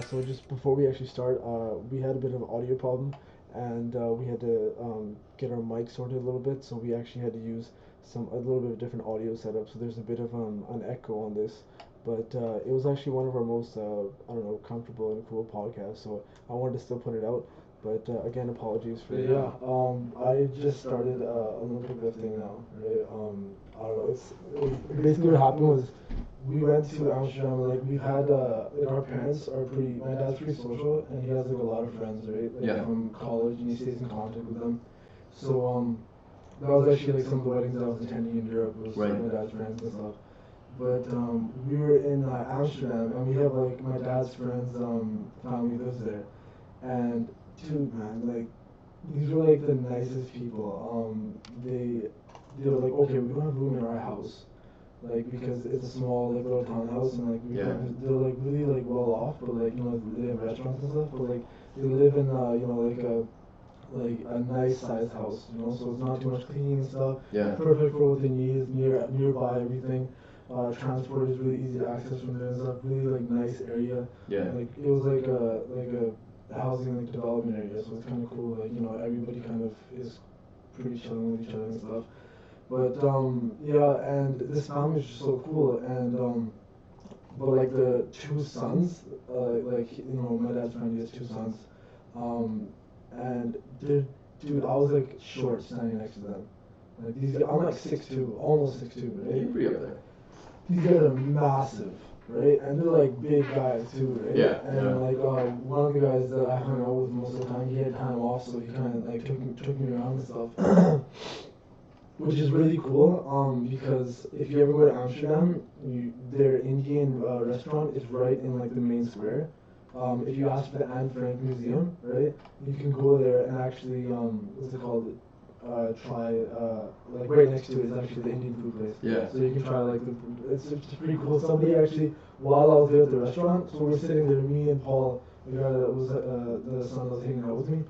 So just before we actually start, we had a bit of an audio problem, and we had to get our mic sorted a little bit. So we actually had to use a little bit of different audio setup. So there's a bit of an echo on this, but it was actually one of our most I don't know, comfortable and cool podcasts. So I wanted to still put it out. But again, apologies for yeah. I just started Olympic lifting now. Right. I don't know. Basically what happened was we went to Amsterdam. Like we've had like our parents are pretty. My dad's pretty social, and he has like a lot of friends, right? Like Yeah. from college, and he stays in contact with them. So that was actually like some of the weddings I was attending in Europe. Was Right. my dad's friends and stuff. But we were in Amsterdam, and we have like my dad's friends' family lives there, and dude, man, like these were like the nicest people. They were like, okay, we don't have room in our house, like because it's a small like little townhouse, and like Yeah. they're like really like well off, but like you know they have restaurants and stuff, but like they live in you know like a nice sized house, you know, so it's not too much cleaning and stuff. Yeah. Perfect for what they need. Is nearby everything. Transport is really easy to access from there and stuff. Really like nice area. Yeah. Like it was like a housing like development area, so it's kind of cool. Like you know everybody kind of is pretty chilling with each other and stuff. But yeah, and this family is just so cool, and but like the two sons, like you know my dad's friend, he has two sons, um, and they're, dude, I was like short standing next to them. Like these, I'm like 6'2", almost 6'2", right? You're pretty up there. These guys are massive, right? And they're like big guys too, right? Yeah, And yeah. like one of the guys that I hung out with most of the time, he had time off, so he kind of like took me around and stuff. Which is really cool, because if you ever go to Amsterdam, their Indian restaurant is right in like the main square. If you ask for the Anne Frank Museum, right, you can go there and actually, what's it called? Try like right next to it is actually the Indian food place. Yeah. So you can try like it's pretty cool. Somebody actually, while I was there at the restaurant, so we were sitting there, me and Paul, the guy that was the son that was hanging out with me,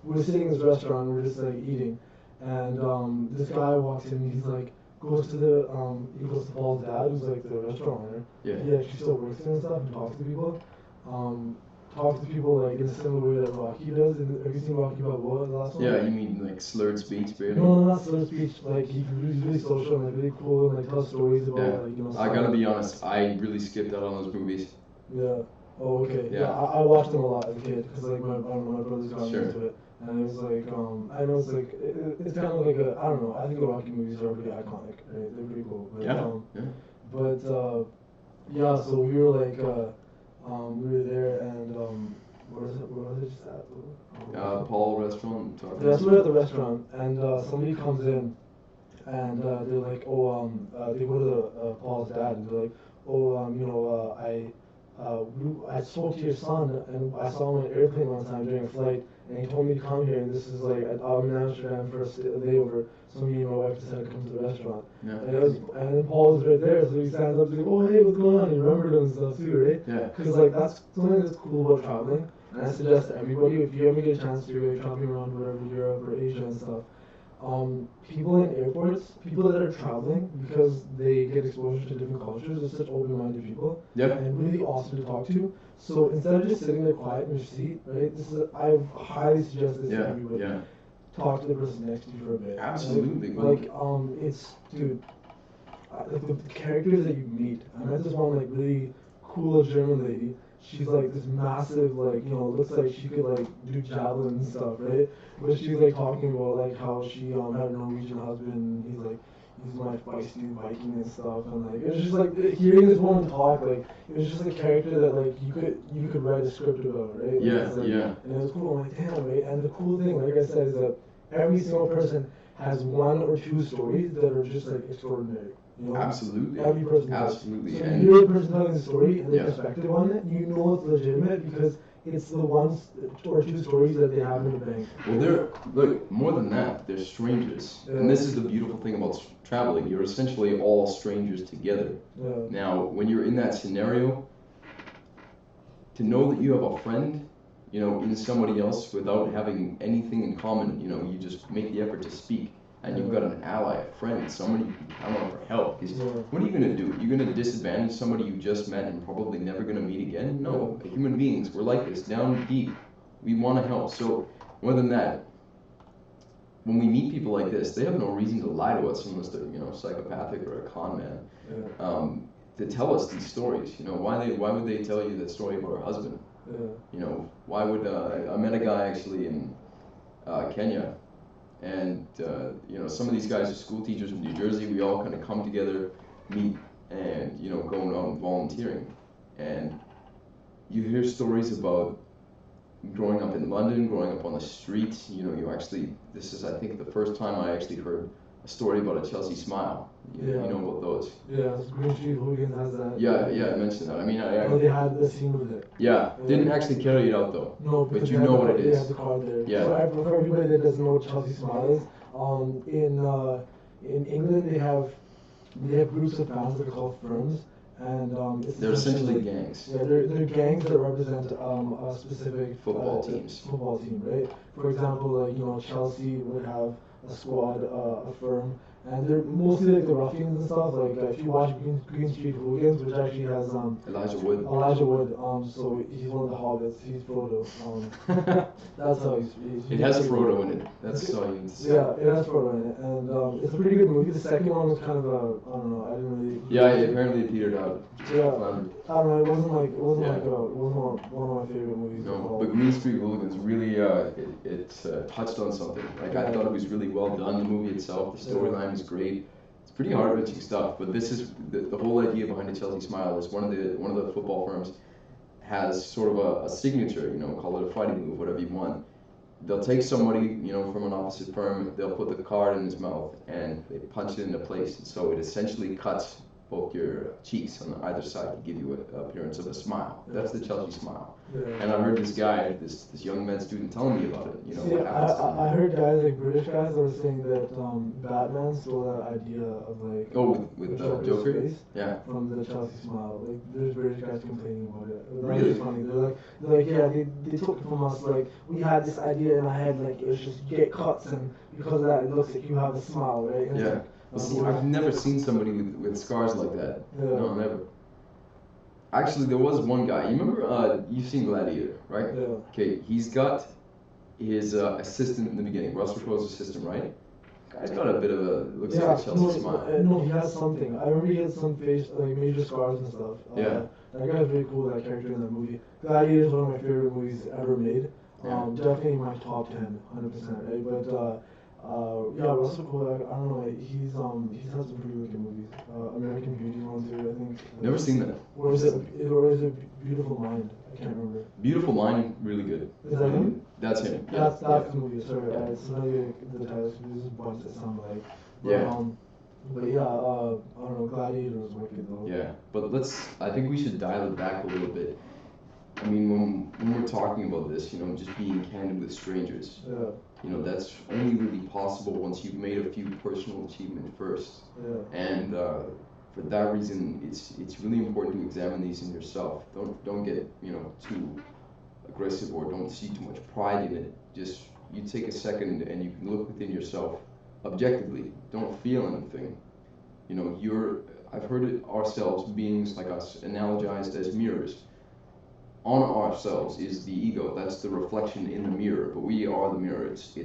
we were sitting in this restaurant, we were just like eating. And this guy walks in, he's like, he goes to Paul's dad, who's like the restaurant owner. Yeah. He actually still works there and stuff and talks to people. Talks to people like in a similar way that Rocky does. Have you seen Rocky Balboa, the last one? Yeah, you mean like slurred speech, barely? No, not slurred speech. Like he's really social and like really cool and like tells stories about like you know. I gotta be honest, I really skipped out on those movies. Yeah. Oh, okay. Yeah. I watched them a lot as a kid because like my brothers got me Sure. into it. And it was like, I know it's like, it's kind of like I don't know, I think the Rocky movies are pretty iconic, right? They're pretty cool. But, Yeah. But, yeah, so we were like, we were there and, where was it just at? Paul restaurant. Yeah, so we're at the restaurant and somebody comes in and they're like, oh, they go to Paul's dad and they're like, oh, you know, I spoke to your son and I saw him on an airplane one time during a flight and he told me to come here and this is like I'm in Amsterdam for a layover, so me and my wife decided to come to the restaurant. Yeah. And then Paul was right there, so he stands up and he's like, oh hey, what's going on? He remembered him and stuff too, right? Yeah. Because like that's something that's cool about traveling, and I suggest to everybody if you ever get a chance to like traveling around whatever Europe or Asia and stuff. People in airports, people that are traveling because they get exposure to different cultures, they're such open-minded people, Yep. and really awesome to talk to. So instead of just sitting there quiet in your seat, right? I highly suggest this to everybody. Yeah. Talk to the person next to you for a bit. Absolutely. Like it's dude, like the characters that you meet. I met this one like really cool German lady. She's like this massive, like, you know, looks like she could like do javelin and stuff, right? But she's like talking about like how she had a Norwegian husband and he's my feisty Viking and stuff, and like it was just like hearing this woman talk, like it was just a character that like you could write a script about, right? Yeah, like, yeah. And it was cool. I'm like, damn, right? And the cool thing, like I said, is that every single person has one or two stories that are just like extraordinary. You know? Absolutely. Every person does. Absolutely. So And you hear the person telling the story and the Yeah. perspective on it, you know it's legitimate because it's the one or two stories that they have in the bank. well, look, more than that, they're strangers. And this is the beautiful thing about traveling. You're essentially all strangers together. Yeah. Now, when you're in that scenario, to know that you have a friend, you know, in somebody else without having anything in common, you know, you just make the effort to speak. and you've got an ally, a friend, somebody you can count on for help. Because Yeah. what are you gonna do? You're gonna disadvantage somebody you just met and probably never gonna meet again? No, human beings, we're like this, down deep. We want to help. So more than that, when we meet people like this, they have no reason to lie to us unless they're, psychopathic or a con man. Yeah. To tell us these stories, why would they tell you that story about her husband? Yeah. Why would I met a guy actually in Kenya, and some of these guys are school teachers from New Jersey. We all kind of come together, meet, and going out and volunteering, and you hear stories about growing up in London, growing up on the streets. This is, I think, the first time I actually heard a story about a Chelsea smile. You know about those? Yeah, Green Street Hooligans has that. Yeah, I mentioned that. I mean, they had the scene with it. Yeah, didn't actually carry it out though. No, but you know what it is. They have the card there. Yeah. For everybody that doesn't know what Chelsea Smile is, in England they have groups of fans that are called firms, and they're essentially gangs. Yeah, they're gangs that represent a specific football team, right? For example, Chelsea would have a squad, a firm, and they're mostly like the ruffians and stuff. Like if you watch Green Street Hooligans, which actually has Elijah Wood. So he's one of the hobbits. He's Frodo. That's how he's It has Frodo in it. That's all you need to say. Yeah, it has Frodo in it, and it's a pretty good movie. The second one was kind of I don't know. I didn't really. Yeah, apparently it petered out. Yeah. I don't know. It wasn't one of my favorite movies. No, but Green Street Hooligans really it touched on something. Like I thought it was really well done. The movie itself, the storyline is great. It's pretty heart-wrenching stuff. But this is the whole idea behind the Chelsea Smile is one of the football firms has sort of a signature. Call it a fighting move, whatever you want. They'll take somebody, from an opposite firm. They'll put the card in his mouth and they punch it into place. And so it essentially cuts both your cheeks on either side to give you an appearance of a smile. That's the Chelsea Smile. Yeah. And I heard this guy, this young med student telling me about it. What happens to him. I heard guys, like British guys, that were saying that Batman stole that idea of like with Joker face from the Chelsea Smile. Like there's British guys complaining about it. Really? Funny. They're like yeah, they took it from us. Like we had this idea in our head, like it was just you get cuts, and because of that, it looks like you have a smile, right? And yeah. Well, see, I've never seen somebody with scars like that. Yeah. No, never. Actually, there was one guy. You remember? You've seen Gladiator, right? Yeah. Okay, he's got his assistant in the beginning, Russell Crowe's assistant, right? Guy's got a bit of a looks like a Chelsea smile. No, he has something. I remember he had some face, like major scars and stuff. Yeah. That guy's really cool. That character in that movie. Gladiator is one of my favorite movies ever made. Definitely in my top 10, 100%. Right? But Russell Crowe, I don't know, he's had some pretty wicked movies. American Beauty one too, I think. Never seen that. Or is it Beautiful Mind? I can't remember. Beautiful Mind, really good. Is that him? That's him. That's the movie. Sorry, it's not the title. There's a bunch that sound like. But I don't know. Gladiator was wicked though. Yeah, but I think we should dial it back a little bit. I mean, when we're talking about this, just being candid with strangers. Yeah. That's only really possible once you've made a few personal achievements first. Yeah. And for that reason, it's really important to examine these in yourself. Don't get too aggressive or don't see too much pride in it. Just you take a second and you can look within yourself objectively. Don't feel anything. I've heard it ourselves, beings like us, analogized as mirrors. On ourselves is the ego. That's the reflection in the mirror. But we are the mirror. It's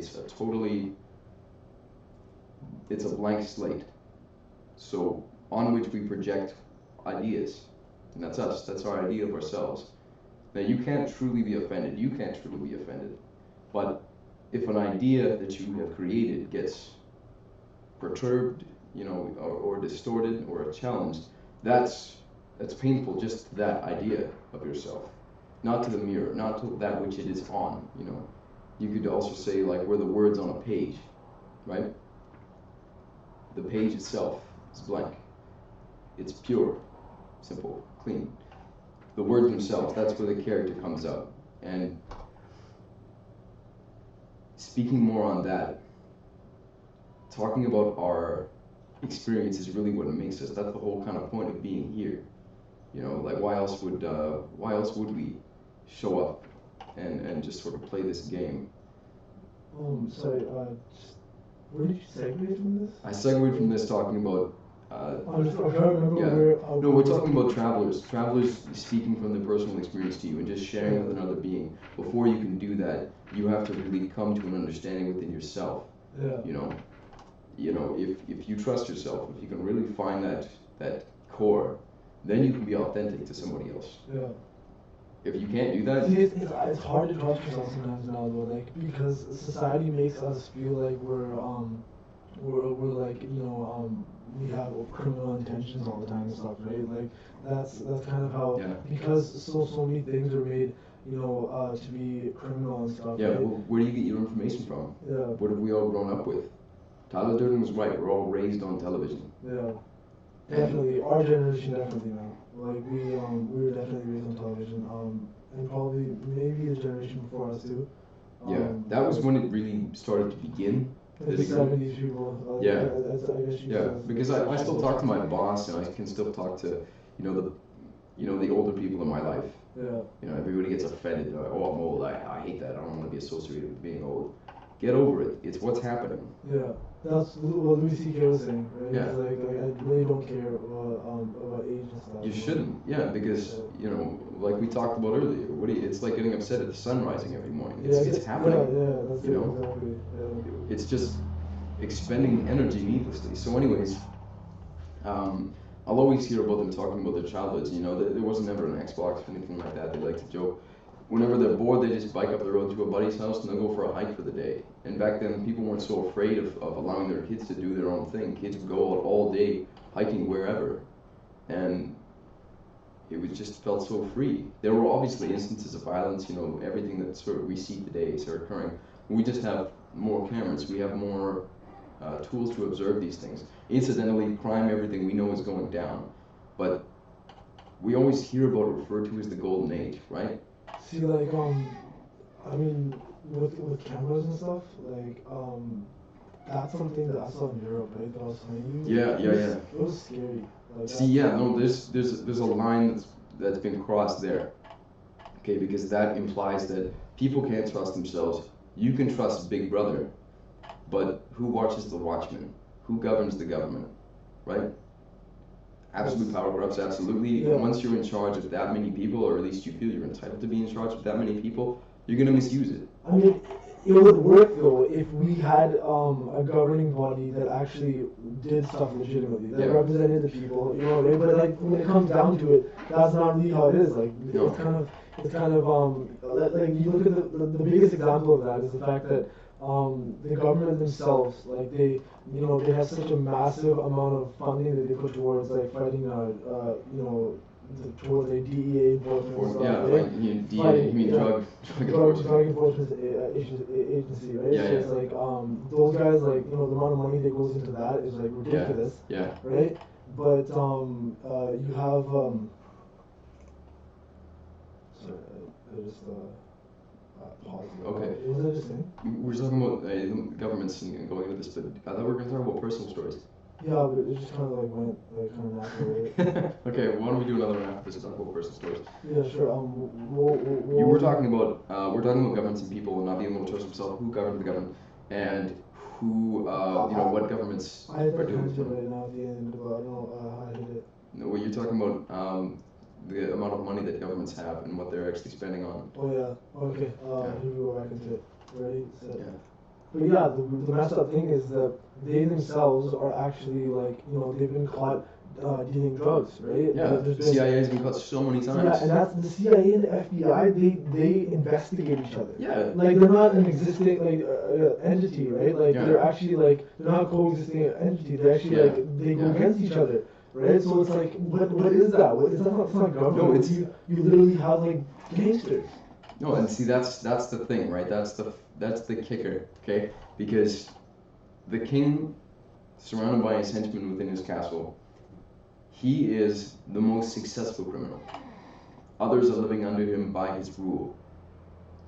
a blank slate. So on which we project ideas, and that's us. That's our idea of ourselves. Now you can't truly be offended. You can't truly be offended. But if an idea that you have created gets perturbed, or distorted or challenged, that's painful just to that idea of yourself. Not to the mirror, not to that which it is on, You could also say, like, we're the words on a page, right? The page itself is blank. It's pure, simple, clean. The words themselves, that's where the character comes out. And speaking more on that, talking about our experience is really what makes us. That's the whole kind of point of being here. Like why else would we show up and just sort of play this game? Sorry, where did you segue from this? I segued from this talking about. I'm trying to remember Yeah. where. No, we're talking about travelers. Travelers speaking from their personal experience to you and just sharing Yeah. with another being. Before you can do that, you have to really come to an understanding within yourself. Yeah. You know, if you trust yourself, if you can really find that core, then you can be authentic to somebody else. Yeah. If you can't do that, See, it's hard to trust yourself sometimes now though, like because society makes us feel like we're like we have criminal intentions all the time and stuff, right? Like that's kind of how yeah. because so many things are made to be criminal and stuff. Yeah, right? well, where do you get your information from? Yeah. What have we all grown up with? Tyler Durden was right. We're all raised on television. Yeah. Definitely, our generation definitely now. Like we were definitely raised on television. And probably maybe the generation before us too. Yeah, that was when it really started to begin. Like the 70s people. Yeah. I guess you Yeah, said- because I still talk to my boss and I can still talk to, the older people in my life. Yeah. Everybody gets offended. Oh, I'm old. I hate that. I don't want to be associated with being old. Get over it. It's what's happening. Yeah. That's what Louis C.K. was saying, right? Yeah. He's like I really don't care about age and stuff. You shouldn't. Yeah, because like we talked about earlier. It's like getting upset at the sun rising every morning. It's happening. Yeah, that's it, exactly. Yeah. It's just expending energy needlessly. So, anyways, I'll always hear about them talking about their childhoods. There wasn't ever an Xbox or anything like that. They like to joke. Whenever they're bored, they just bike up the road to a buddy's house and they'll go for a hike for the day. And back then, people weren't so afraid of allowing their kids to do their own thing. Kids would go out all day hiking wherever. And it was just felt so free. There were obviously instances of violence, everything that sort of we see today is occurring. We just have more cameras. We have more tools to observe these things. Incidentally, crime, everything we know is going down. But we always hear about it referred to as the golden age, right? See, like I mean, with cameras and stuff, like that's something that I saw in Europe, right? That I was telling you. Yeah. It was scary. Like, See, yeah, no, there's a line that's been crossed there. Okay, because that implies that people can't trust themselves. You can trust Big Brother, but who watches the watchmen? Who governs the government? Right? Absolute power corrupts, absolutely. Yeah. Once you're in charge of that many people, or at least you feel you're entitled to be in charge of that many people, you're gonna misuse it. I mean, it would work though if we had a governing body that actually did stuff legitimately, that Yeah. represented the people, right? But like when it comes down to it, that's not really how it is. Like No. it's kind of like you look at the biggest example of that is the fact that the government themselves, like they have such a massive amount of funding that they put towards like fighting towards like DEA enforcement and stuff, Yeah, right? like DEA, you mean drug enforcement. Drug enforcement agency, right? Yeah, So it's like those guys, like the amount of money that goes into that is like ridiculous, Yeah. right? But you have sorry, I just paused. Okay. What was I just saying? We're talking about governments and going into this, but I thought we were going to talk about personal stories. Yeah, but it just kind of like went like kind of naturally. Okay, why don't we do another one after this and talk about personal stories? Yeah, sure. You were talking about governments and people and not being able to trust themselves. Who governs the government and who what governments I have are to doing. it right now at the end, but I don't know how I hit it. No, well, you're talking about the amount of money that governments have and what they're actually spending on. Oh yeah. Okay. Yeah. Here we go back into it. Ready, set. Yeah. But yeah, the messed up thing is that they themselves are actually like they've been caught dealing drugs, right? Yeah, There's the been- CIA has been caught so many times. Yeah, and that's the CIA and the FBI. They investigate each other. Yeah. Like they're not an existing entity, right? Like Yeah. they're actually like they're not a coexisting entity. They actually Yeah. like they go against each other, right? So it's like what is that? What is that? It's not government. No, it's- you literally have like gangsters. No, and see that's the thing, right? That's the kicker, okay? Because the king, surrounded by his henchmen within his castle, he is the most successful criminal. Others are living under him by his rule.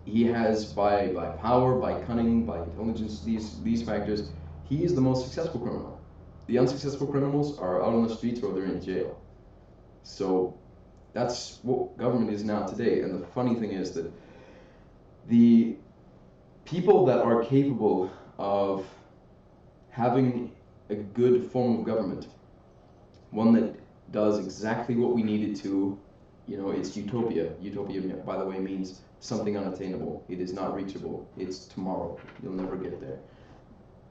He has by power, by cunning, by intelligence, these factors, he is the most successful criminal. The unsuccessful criminals are out on the streets or they're in jail. So that's what government is now today. And the funny thing is that the people that are capable of having a good form of government, one that does exactly what we need it to, it's utopia. Utopia, by the way, means something unattainable. It is not reachable. It's tomorrow. You'll never get there.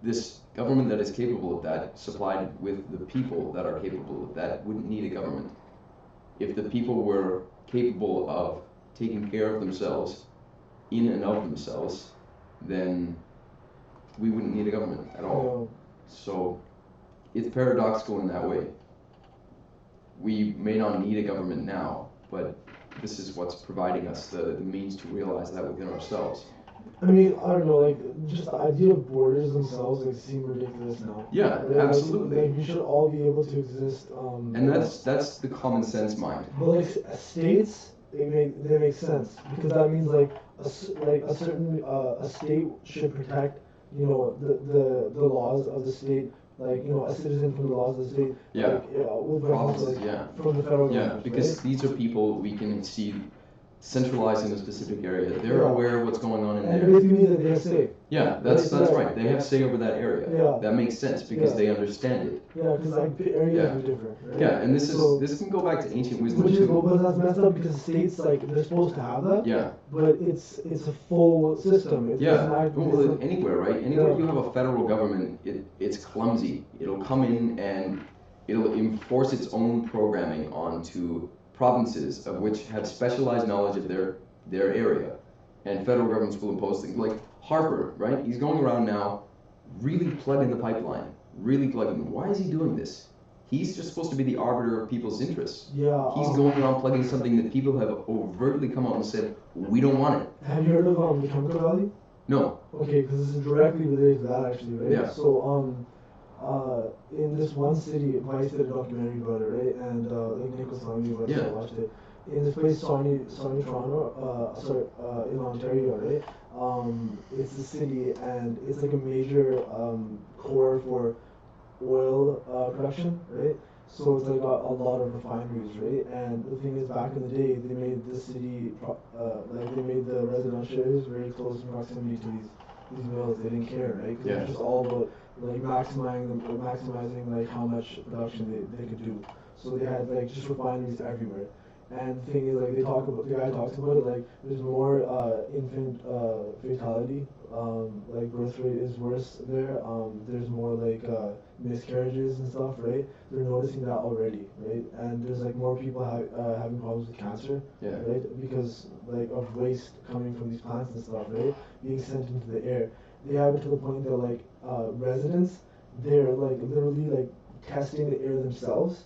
This government that is capable of that, supplied with the people that are capable of that, wouldn't need a government. If the people were capable of taking care of themselves, in and of themselves, then we wouldn't need a government at all. So it's paradoxical in that way. We may not need a government now, but this is what's providing us the means to realize that within ourselves. I mean, I don't know, like, just the idea of borders themselves, like, seem ridiculous now. Yeah, right? absolutely. Like, we should all be able to exist. And that's the common sense mind. But like states, they make sense because that means like a certain a state should protect, the laws of the state, like, a citizen from the laws of the state. Yeah. Like, with reference to, like, from the federal government. Yeah, because right? these are people we can see centralized in a specific area. They're aware of what's going on in And there. it basically means that they have say. Yeah, that's right. They have say over that area. Yeah. That makes sense because they understand it. Yeah, because like the areas are different. Right? Yeah, and this can go back to ancient wisdom Which is, too. but that's messed up because states, like, they're supposed to have that. Yeah. But it's a full system. It doesn't act, Well, anywhere, right? Anywhere you have a federal government, it's clumsy. It'll come in and it'll enforce its own programming onto provinces of which have specialized knowledge of their area, and federal governments will impose things like Harper, right? He's going around now, really plugging the pipeline, really plugging. Why is he doing this? He's just supposed to be the arbiter of people's interests. Yeah. He's going around plugging something that people have overtly come out and said, we don't want it. Have you heard of the Chemical Valley? No. Okay, because this is directly related to that actually, right? Yeah. So in this one city, Vice did a documentary about it, right? And like Nick was telling me about it, so I watched it. In this place, Toronto, in Ontario, right? It's a city, and it's like a major core for oil production, right? So it's like a lot of refineries, right? And the thing is, back in the day, they made the city, like they made the residential areas very close in proximity to these mills. They didn't care, right? Because it was just all about like maximizing like how much production they could do. So they had like just refineries everywhere. And the thing is, like, the guy talks about it, like, there's more infant fatality, like, birth rate is worse there, there's more, like, miscarriages and stuff, right? They're noticing that already, right? And there's, like, more people having problems with cancer, right? Because, like, of waste coming from these plants and stuff, right? Being sent into the air. They have it to the point that, like, residents, they're, like, literally, like, testing the air themselves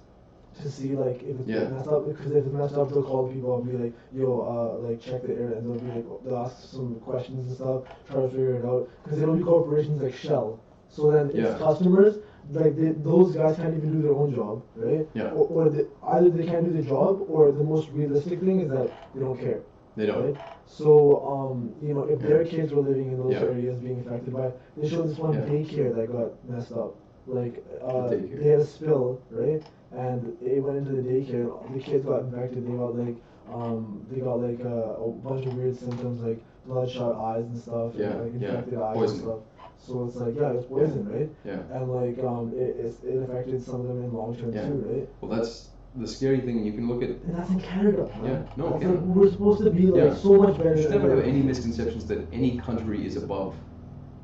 to see like if it's messed up, because if it's messed up they'll call the people and be like, yo, like check the air, and they'll be like, they'll ask some questions and stuff, try to figure it out, because it'll be corporations like Shell, so then its customers, like those guys can't even do their own job, right? Or either they can't do their job, or the most realistic thing is that they don't care. They don't. Right? So, if their kids were living in those areas being affected by it, they showed this one daycare that got messed up. Like, they had a spill, right? And it went into the daycare. The kids got infected. They got like a bunch of weird symptoms, like bloodshot eyes and stuff, and like infected eyes poison. and stuff. So it's like, it's poison, right? Yeah. And like, it affected some of them in long term too, right? Well, that's the scary thing. You can look at. And that's in Canada. Huh? Yeah. No. Like, we're supposed to be like so much better. You should never have any misconceptions that any country is above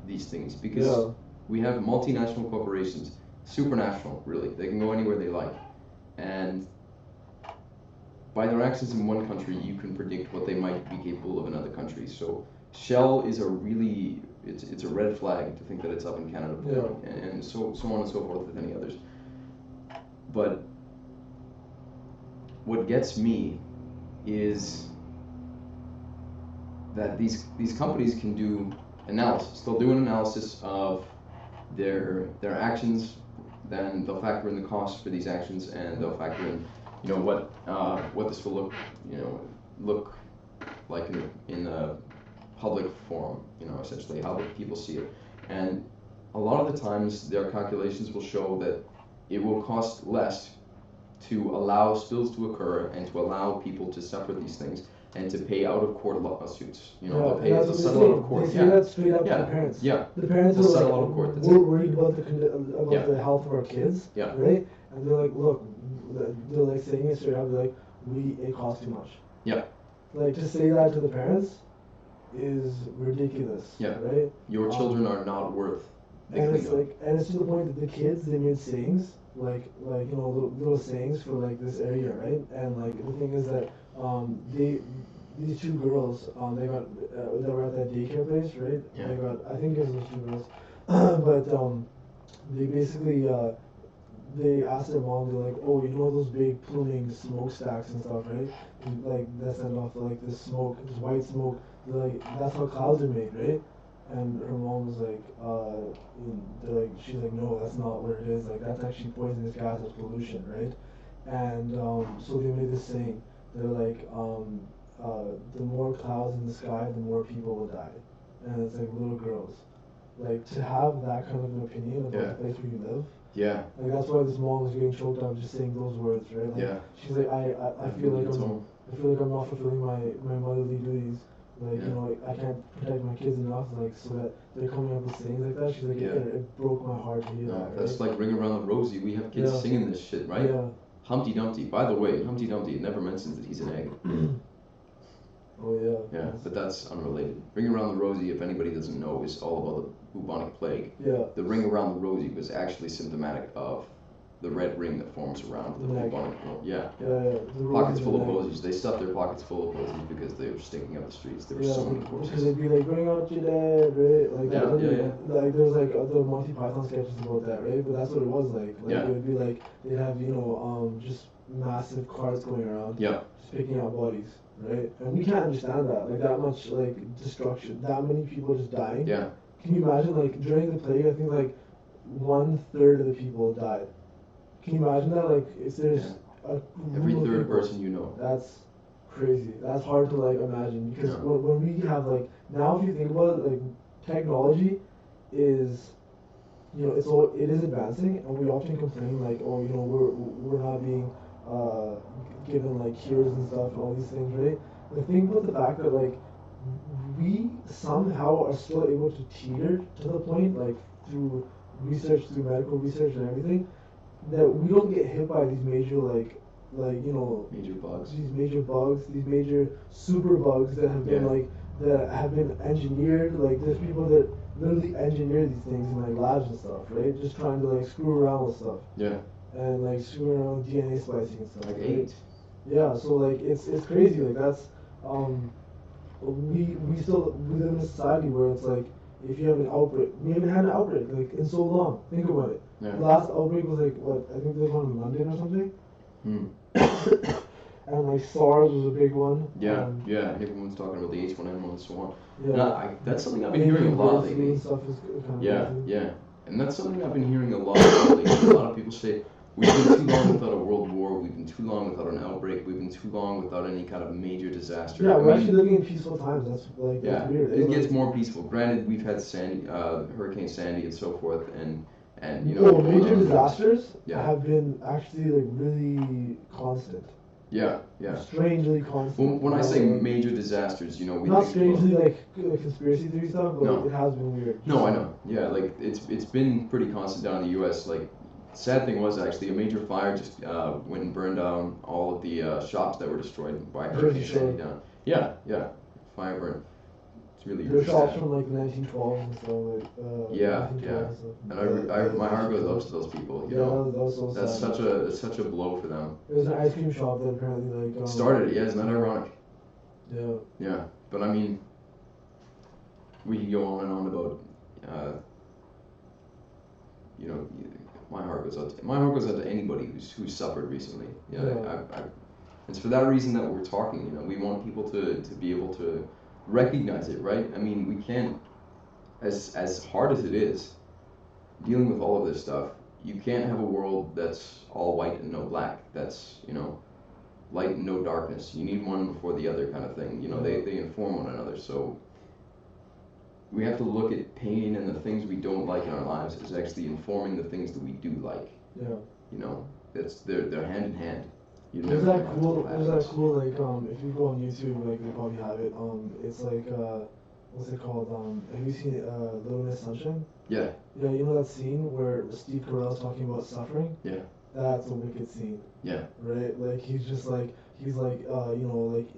these things, because we have multinational corporations, supranational, really. They can go anywhere they like, and by their actions in one country, you can predict what they might be capable of in other countries. So Shell is a really, it's a red flag to think that it's up in Canada, and so on and so forth with any others. But what gets me is that these companies can do analysis. They'll do an analysis of their actions, then they'll factor in the costs for these actions, and they'll factor in, what this will look like in the public forum, essentially how the people see it. And a lot of the times their calculations will show that it will cost less to allow spills to occur and to allow people to suffer these things and to pay out of court lawsuits. You know, Yeah, they'll and pay, that's they'll what they settle out say. of court. They say Yeah, that straight up to the yeah, parents. yeah. The parents They'll are settle like, out of court. That's we're it. worried about Yeah, the health of our kids, yeah, right? And they're like, look, they're like saying it straight up. They're like, it costs too much. yeah, Like to say that to the parents is ridiculous, yeah. right? Your children are not worth the And it's cleanup. like, and it's to the point that the kids they made sayings like you know little sayings for like this area, right? And like the thing is that they these two girls they were at that daycare place, right? Yeah. They got I think it was those two girls, but they basically they asked their mom, they're like, oh, you know those big pluming smokestacks and stuff, right? And, like that send off like this smoke, this white smoke. They're like, that's how clouds are made, right? And her mom was like, they're like, she's like, no, that's not what it is. Like that's actually poisonous gas, that's pollution, right? And so they made this saying. They're like, the more clouds in the sky, the more people will die, and it's like little girls. Like to have that kind of an opinion about Yeah. the place where you live. Yeah, Like that's why this mom was getting choked up just saying those words, right? Like, yeah. she's like, I feel like I feel like I'm not fulfilling my motherly duties. Like, Yeah. you know, I can't protect my kids enough, like, so that they're coming up with sayings like that. She's like, Yeah. it broke my heart to hear No, that, that's right? like Ring Around the Rosie. We have kids Yeah. singing this shit, right? Yeah. Humpty Dumpty. By the way, Humpty Dumpty, it never mentions that he's an egg. Oh yeah. Yeah, but that's unrelated. Ring Around the Rosie, if anybody doesn't know, is all about the bubonic plague. Yeah. The ring around the Rosie was actually symptomatic of the red ring that forms around the Neck. bubonic plague. Yeah. Yeah. Pockets full of posies. They stuffed their pockets full of posies because they were stinking up the streets. There were so many because corpses. they'd be like, bring out your dad, right? Like, Yeah, that, yeah. like there's like the Monty Python sketches about that, right? But that's what it was like. Like Yeah. it would be like they'd have just massive carts going around, Yeah. just picking out bodies, right? And we can't understand that, like that much like destruction, that many people just dying. Yeah. Can you imagine like during the plague? I think like 1/3 of the people died. Can you imagine that? Like, if there's a Every group of third people, person you know. that's crazy. That's hard to like imagine because Yeah. when we have like now, if you think about it, like technology is, it is advancing, and we often complain like, oh, we're not being uh, given like cures and stuff and all these things, right? But think about the fact that like we somehow are still able to teeter to the point like through research, through medical research and everything, that we don't get hit by these major Major bugs. these major bugs, these major super bugs that have been Yeah. like that have been engineered. Like there's people that literally engineer these things in like labs and stuff, right? Just trying to like screw around with stuff Yeah. and like screw around with DNA splicing and stuff. Like right? 8. Yeah, so like it's crazy. Like that's we live in a society where it's like if you have an outbreak, we haven't had an outbreak like in so long. Think about it. Yeah. The last outbreak was like what? I think there was one in London or something. Hmm. And like SARS was a big one. Yeah, yeah. Everyone's talking about the H1N1 and so on. Yeah. And that's something I've been hearing a lot lately. And stuff is kind of Yeah, crazy. yeah. And that's something I've been hearing a lot lately. A lot of people say, we've been too long without a world war, we've been too long without an outbreak, we've been too long without any kind of major disaster. Yeah, I we're mean, actually living in peaceful times. That's like yeah, that's weird. it It's gets like- more peaceful. Granted, we've had Hurricane Sandy and so forth, and major disasters Yeah. have been actually like really constant. Yeah, yeah. Strangely constant. When I say Like, major disasters, we not think strangely like conspiracy theory stuff, but No. it has been weird. No, I know. Yeah, like it's been pretty constant down in the U.S. Like, sad thing was actually a major fire just went and burned down all of the shops that were destroyed by Hurricane Jersey Shore. Sandy down. Yeah, yeah, fire burned. It's really There's shops sad. from like 1912 and stuff like. Yeah, 1912 yeah. and stuff. And my heart goes out to those people. You Yeah, know, that was so that's sad. it's such a blow for them. There was an ice cream shop that apparently like Started it, yeah. Isn't that ironic? Yeah. Yeah, but I mean, we can go on and on about, you know, my heart goes out. My heart goes out to anybody who's suffered recently. Yeah, Yeah. it's for that reason that we're talking. You know, we want people to be able to recognize it, right? I mean, we can't, as hard as it is, dealing with all of this stuff. You can't have a world that's all white and no black. That's, light and no darkness. You need one before the other kind of thing. You know, they inform one another. So we have to look at pain and the things we don't like in our lives as actually informing the things that we do like. Yeah. You know, they're hand in hand. You're never gonna have total There's that happiness. cool like if you go on YouTube like they probably have it. It's like what's it called? Have you seen Little Miss Sunshine? Yeah, Yeah, you know that scene where Steve Carell's talking about suffering? yeah, That's a wicked scene, yeah, right? Like he's like you know like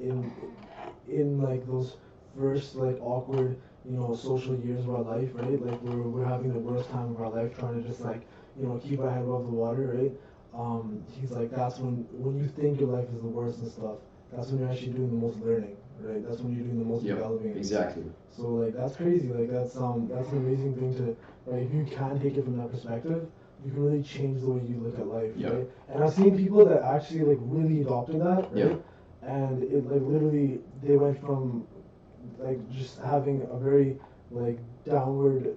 in like those first like awkward social years of our life, right? Like we're having the worst time of our life, trying to just like keep our head above the water, right? He's like that's when you think your life is the worst and stuff. That's when you're actually doing the most learning, right? That's when you're doing the most yeah, developing. exactly. So like that's crazy. Like that's an amazing thing to like if you can take it from that perspective, you can really change the way you look at life, Yeah. right? And I've seen people that actually like really adopted that, Yeah. right? And it like literally they went from like just having a very like downward,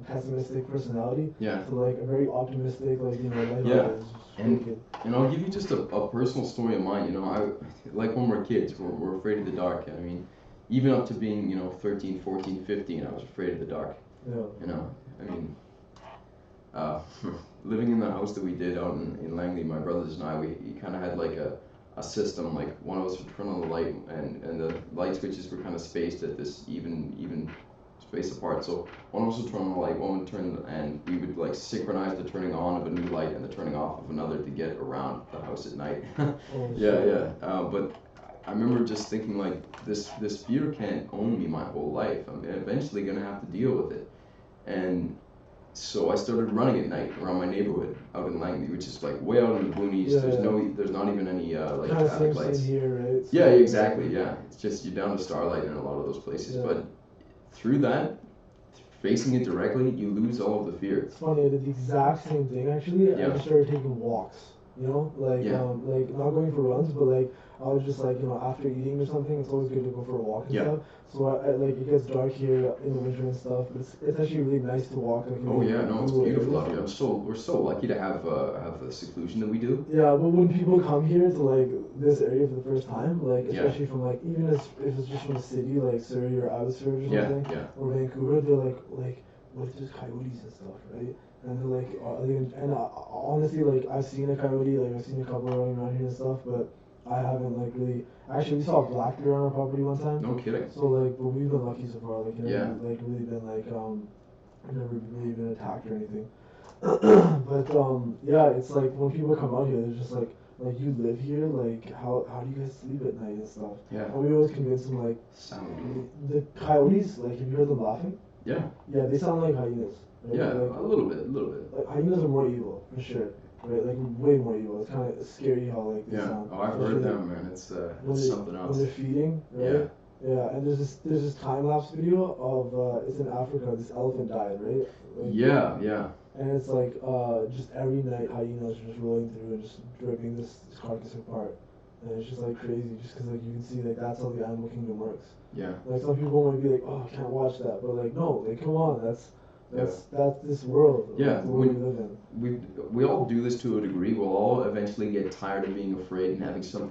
pessimistic personality Yeah. to like a very optimistic, like lighthearted. Yeah. It's just really And good. and I'll give you just a personal story of mine. I like when we're kids, we're afraid of the dark. I mean, even up to being 13, 14, 15, I was afraid of the dark. Yeah. I mean, uh, living in the house that we did out in Langley, my brothers and I, we kind of had like a system. Like one of us would turn on the light, and the light switches were kind of spaced at this even space apart. So one of us would turn on the light, one would turn, and we would like synchronize the turning on of a new light and the turning off of another to get around the house at night. Yeah, yeah. But I remember just thinking like this fear can't own me my whole life. I'm eventually gonna have to deal with it. And so I started running at night around my neighborhood out in Langley, which is like way out in the boonies. Yeah, There's not even any like kind of traffic same lights. here, right? Yeah, exactly. Yeah, it's just you're down to Starlight in a lot of those places. Yeah. But through that, facing it directly, you lose all of the fear. It's funny, I did the exact same thing actually. I Yeah. just started taking walks. Like Yeah. like not going for runs, but like I was just like after eating or something, it's always good to go for a walk and Yeah. stuff. So I like it gets dark here in the winter and stuff, but it's actually really nice to walk like in Oh the yeah, no, it's rural beautiful areas. out here. We're so lucky to have the seclusion that we do. Yeah, but when people come here to like this area for the first time, like Yeah. especially from like even if it's just from a city like Surrey or Abbotsford or Yeah, something, yeah. or Vancouver, they're like what if there's coyotes and stuff, right? And they're like, honestly, like I've seen a coyote, like I've seen a couple running around here and stuff, but I haven't like really. Actually, we saw a black bear on our property one time. No kidding. So like, but we've been lucky so far. Like, Yeah. like really been like I've never really been attacked or anything. But yeah, it's like when people come out here, they're just like you live here, like how do you guys sleep at night and stuff? Yeah. And we always convince them like Sound. the coyotes, like have you heard them laughing? Yeah. Yeah, they sound like hyenas. Right? Yeah, Like, a little bit. like hyenas are more evil for sure, right? Like way more evil. It's kind of scary how like they Yeah. sound. Oh, I've Especially, heard them, man. It's when something when else. they're feeding, right? Yeah, and there's this time lapse video of it's in Africa. This elephant died, right? Like, Yeah, yeah. And it's like just every night hyenas are just rolling through and just ripping this carcass apart, and it's just like crazy, just because like you can see like that's how the animal kingdom works. Yeah. Like some people might be like, oh, I can't watch that, but like no, like come on, that's this world. Yeah, Like, the world we live in. we all do this to a degree. We'll all eventually get tired of being afraid and having some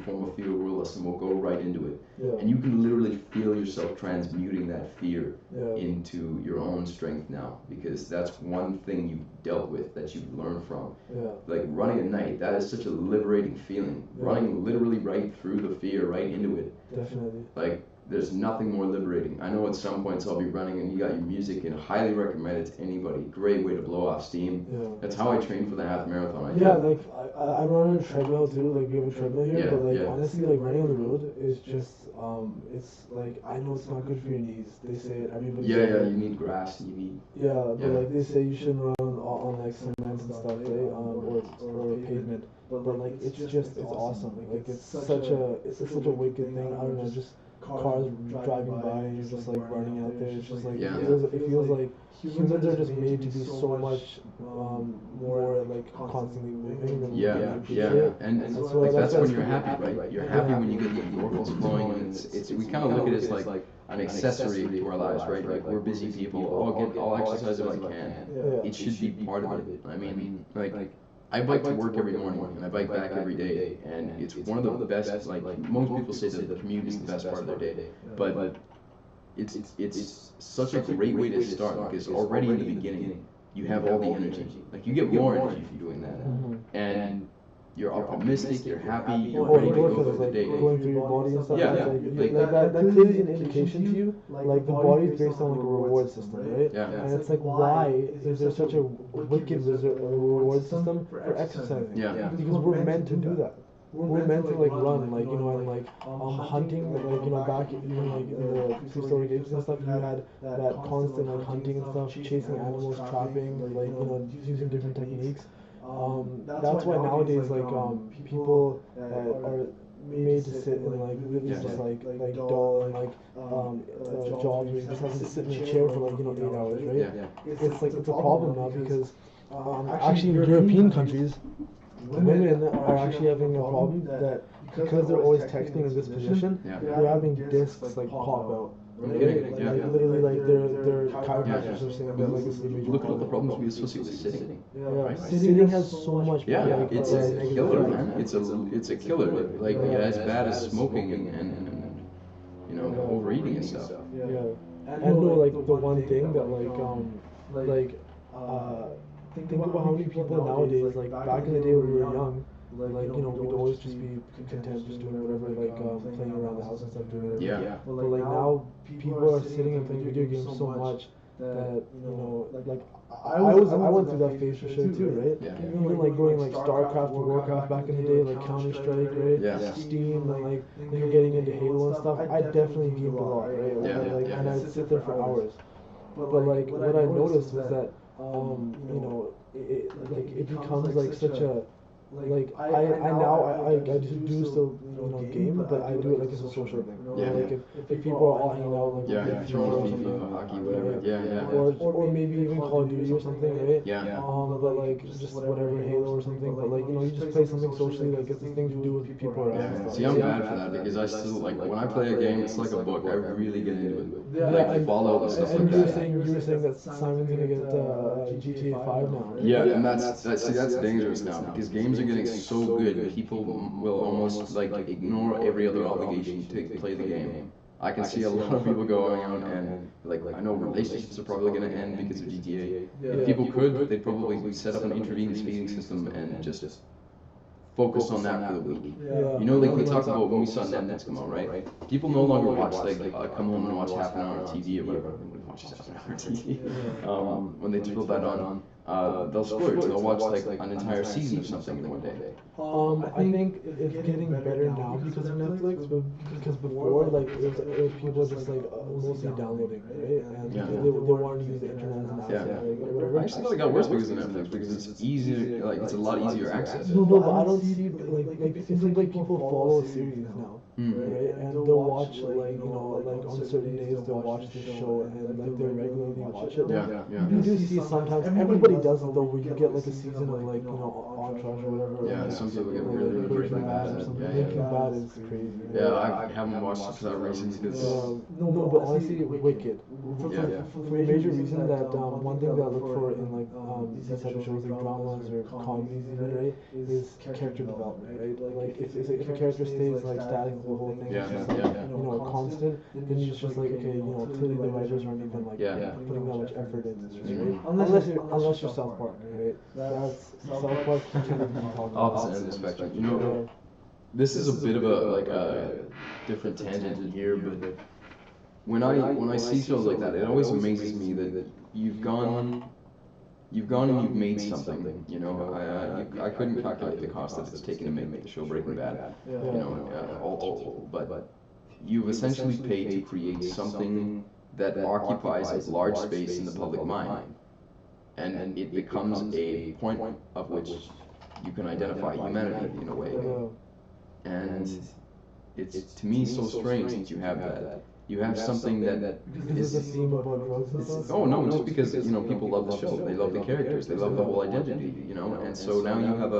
form of fear rule us, and we'll go right into it. Yeah. And you can literally feel yourself transmuting that fear Yeah. into your own strength now, because that's one thing you've dealt with, that you've learned from. Yeah. Like running at night, that is such a liberating feeling. Yeah. Running literally right through the fear, right into it. Definitely. Like, there's nothing more liberating. I know at some points I'll be running and you got your music, and highly recommend it to anybody. Great way to blow off steam. Yeah. That's how I trained for the half marathon. Yeah, like I run on a treadmill too. Like we have a treadmill here, Yeah, but like yeah. honestly, like running on the road is just it's like I know it's not good for your knees. They say it. Everybody. Yeah, says yeah. it. You need grass. You need. Yeah, but Yeah. like they say you shouldn't run on like cement and stuff, right? Or pavement. But like it's awesome. Like it's such a wicked thing. I don't know, just cars driving by and you're just like running out there. It's just like Yeah. it feels like humans are just made to be so much more like constantly moving than Yeah, we yeah, appreciate. and like that's when you're happy, right? You're happy when you get the endorphins flowing, and it's we kind of look at it as like an accessory to our lives, right? Like we're busy people. I'll exercise if I can. Yeah. It should be part of it. I mean, like I bike to work every morning and I bike back every day, and it's one of the best. Like most people say that the commute is the best part of their day, but it's such a great way to start, because already in the beginning you have all the energy. Like you get more energy from doing that, Mhm. and you're optimistic, you're happy, you're Oh, ready to go endorphins, through the like day. going through your body and stuff. Yeah, It's yeah, like, like that clearly is an indication to you. Like the body is based on like a reward system, right? yeah, And it's like, why is there such a wicked reward system for exercising? yeah, Because we're meant to do that. We're meant to like run, like and like hunting, like back even like in the prehistoric ages and stuff, you had that constant like hunting and stuff, chasing animals, trapping, like using different techniques. That's why nowadays like people are made to sit in like really yeah, just like dull and like jobs where you just have to sit in a chair for like 8 hours, right? yeah, It's like it's a problem now because actually in European countries women are actually having a problem that because they're always texting in this position, yeah. they're having discs like pop out. No Right? kidding, yeah. Like literally, like their Yeah, chiropractors yeah. are saying that like this is a major Look at all the problem. problems we associate with sitting. Yeah, Right? sitting has so much Yeah, like, it's a negative killer, effects. man. It's a killer. Like as bad as smoking and overeating and stuff. Yeah, and no, like the one thing that like uh, think about how many people nowadays, like back in the day when we were young, like we'd always just be content just doing whatever, like playing around the house and stuff, doing whatever. Yeah. But like now people are sitting and playing video games so much that like I went through that phase for sure too, right? Yeah. Even like going like StarCraft or Warcraft back in the day, like Counter Strike, right? Yeah. Steam and like then getting into Halo and stuff. I definitely gamed a lot, right? Yeah, Like yeah. and I'd sit there for hours. But like what I noticed was that it becomes like such a like I now I do still game, but I do it like as a social thing. Yeah. Like if people are all hanging out like Yeah, playing yeah. FIFA or Throwing something, FIFA, hockey, whatever. right? Yeah, yeah. Or maybe even Call of Duty or something, right? Yeah. But like just whatever Halo or something. But like you just play something socially, like it's a thing to do with people around. Yeah. And stuff. See, I'm bad for that because I still like when I play a game, it's like a book. I really get into it. Yeah, Like and, Fallout and stuff and like you were that. saying that Simon's gonna get GTA 5 now. Right? Yeah, and that's dangerous now because games are getting so good. People will almost like ignore every other obligation to play the game. I can see a lot of people going out and like I know relationships are probably going to end because of GTA. If people could, they'd probably set up an intravenous feeding system and just focus on that for the week. Yeah. You know, like we talked about when we saw Netflix come out, right? People no longer watch like come home and watch half an hour on TV or whatever. Nobody watches half an hour on TV. When they throw that on, they'll splurge. They'll watch like an entire season of something in one day. I think it's getting better now because of Netflix, but because before, like, it was people just like mostly downloading, right? And Yeah. they wanted to use the internet as an asset, Yeah. like, whatever. I actually thought it got worse because of Netflix because it's easier, like it's a lot easier access. No, but I don't see like it seems like people follow a series now, right? And they'll watch like like on certain days they'll watch the show and like they regularly watch it. Yeah, yeah. You do see sometimes everybody does it though, where you get like a season of like Entourage or whatever. Yeah, like, some people get like, really into Breaking Bad. or something. Yeah, Breaking yeah. Bad is crazy. Yeah, I haven't watched it for that reason because No, but honestly, Wicked. For, Yeah. for a major reason that one thing that I look for in like these type of shows like dramas or comedies even, right, is character development, right? Like if a character stays like static the whole thing, Yeah, it's just yeah, like yeah. a constant, then it's just like okay, clearly the writers aren't even like Yeah. putting that much effort into this, Mhm. right? Unless you're South Park, right? That's South Park teaches you talking opposite end of the spectrum. You know, this is a bit of a different tangent here, but when I see shows like that, it always amazes me that you've gone and you've made something. You know, I couldn't calculate the cost that it's taken to make the show Breaking Bad. You know, all told, but you've essentially paid to create something that occupies a large space in the public mind, and it becomes a point of which you can identify humanity in a way. And it's to me so strange that you have that. You have something that Because is. it's a theme about drugs and stuff. Oh no, just because people love the show, they love the characters, they love the whole identity, and so now you have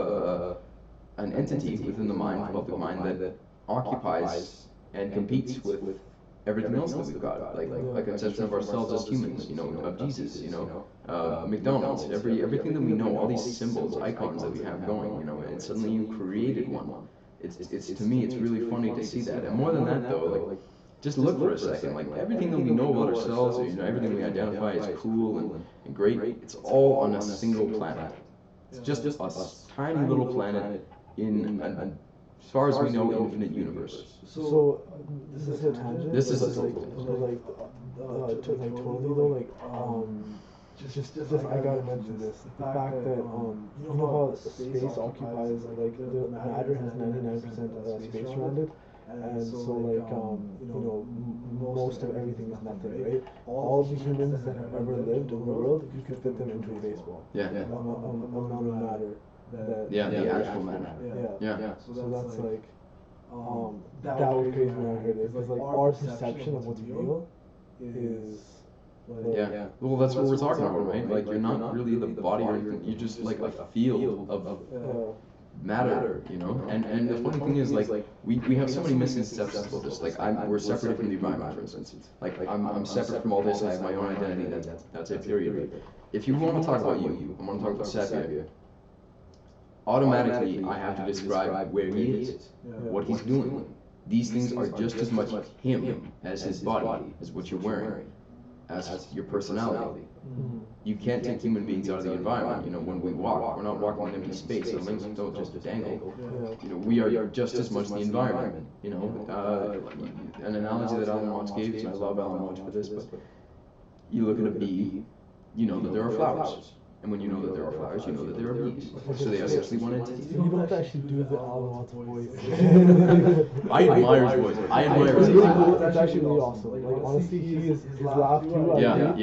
an entity within the mind, the public mind that occupies and competes with everything else that we've got, like a conception of ourselves as humans, of Jesus, McDonald's, everything that we know, all these symbols, icons that we have going, and suddenly you created one. It's to me, it's really funny to see that, and more than that though, like. Just look for a second, like everything that we know about ourselves, or, everything we identify as cool and great, it's all on a single planet. It's just a tiny little planet as far as we know, infinite universe. So this is a tangent. This is a like total. like like totally though just I gotta mention this, the fact that you know how space occupies, like the matter has 99% space around it, and so like you know most of everything is nothing, right? All the humans that have ever lived in the world, you could fit them into a baseball. Yeah, yeah. Amount of matter that Yeah, the actual matter. yeah. Yeah. So that's like that was crazy when I heard it, because like our perception of what's real is like, Yeah. Well, that's what we're talking about, right? Like, you're not really the body or anything. You're just like a field of matter, you know? And the funny thing is, like, we have so many misconceptions about this. Like, we're separated from the environment, for instance. Like, I'm separate from all this. I have my own identity. That's it, period. But if you want to talk about you, I want to talk about Sapia. Automatically, I have to describe where he is, what he's doing. These things are just as much him as his body, as what you're wearing, as your personality. mm, You can't take human beings out of the environment. You know, when we walk, we're not walking in empty space. Our limbs don't just dangle. yeah. You know, we are just as much the environment. You know, an analogy that Alan Watts gave, and I love Alan Watts for this, but you look at a bee, you know that there are flowers. And when you know that there are flowers, you know that there are bees. So they are essentially one entity. You don't have to actually do the Alan Watts voice. I admire his voice. I admire It's his really cool. voice. It's actually really awesome. Like honestly, his laugh too. Yeah.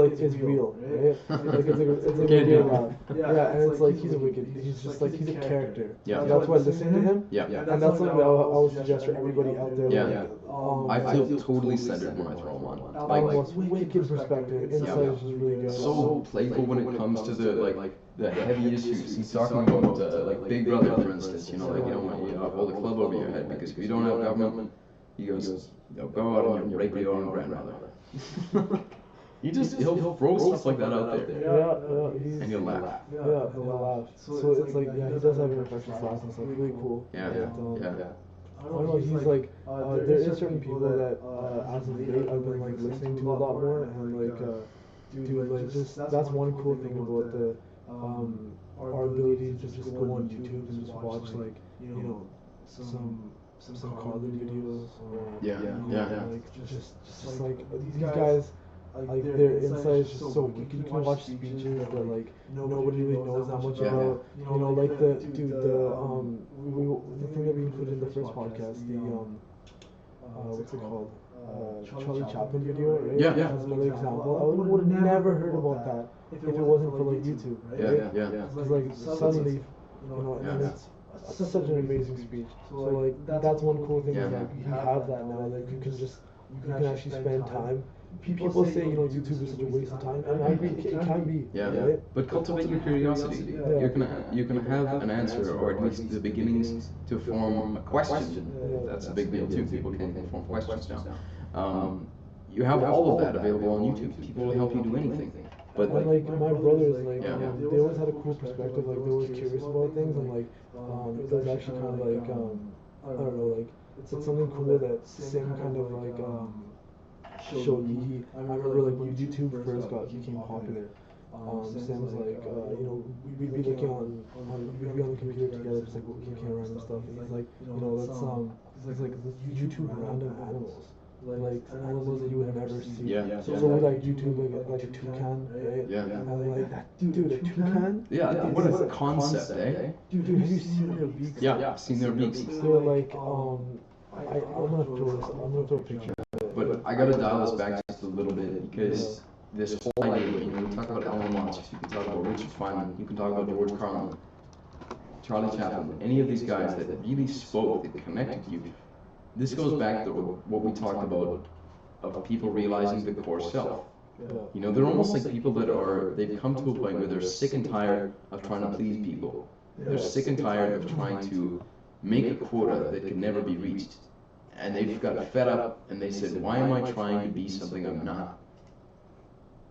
It's real, right? Like it's a Can't real do it. laugh. Yeah, and it's like he's a wicked. He's just like he's a character. Yeah. That's why listening to him. Yeah. And that's something that I would suggest for everybody out there. Yeah. Like, I feel totally centered when I throw him on. Almost wicked perspective. Insight is just really good. So playful when it comes to the heavy issues. He's talking about like Big Brother, for instance. You know, like you don't want to hold a club over your head because if you don't have government, he goes, "They'll go out and you'll rape your own grandmother." He'll throw stuff like that out there, Yeah, and you'll laugh. Yeah, he'll laugh. So it's like, yeah, he does have an infectious laugh and stuff. Really cool. Yeah. I don't know, he's like, there is certain people that, as of late, I've been like listening to a lot more, and like, dude, like, just, that's one cool thing about our ability to just go on YouTube and just watch, like, you know, some Carlin videos, or, Yeah. like, just like, these guys, like their insight is just so wicked. You can watch speeches that like nobody really knows that much about. You know, like the thing that we included in the first podcast, the what's it called? Charlie Chaplin video, right? Yeah. As another example. I would have never heard about that if it wasn't for like YouTube, right? Yeah. Because like suddenly, you know, and it's such an amazing speech. So like that's one cool thing is like you have that now. Like you can actually spend time. People say, you know, YouTube is such a waste of time, and I agree, it can be. Yeah. Right? But cultivate your curiosity. Yeah. You're gonna have an answer, or at least the beginnings to form a question. Yeah. That's a big deal too. People can't form questions now. You have all of that available on YouTube. People will help you do anything. But and like my brothers, like Yeah. they always had a cool perspective. Like they were always curious about things, and like it was actually kind of like I don't know, like it's something cool that Sim kind of like showed me. I remember like when YouTube first became popular. Sam's like, you know, we'd be looking we'd be on the computer together, just like looking at random stuff. And he's like, you know, it's like YouTube random animals, like animals that you would never see. Yeah. So we like YouTube like a toucan, right? Yeah. And like that, dude, a toucan. Yeah, what a concept, eh? Dude, have you seen their beaks? Yeah, I've seen their beaks. They're like, I'm gonna throw a picture. But I gotta dial this back just a little bit because this whole idea, you know, we talk about Alan Watts, you can talk about Richard Feynman, you can talk about George Carlin, Charlie Chaplin, any of these guys that really spoke, that connected you. This goes back to what we talked about of people realizing the core self. You know, they're almost like people they've come to a point where they're sick and tired of trying to please people. They're sick and tired of trying to make a quota that could never be reached. And they've got fed up and they said, why am I trying to be something I'm not?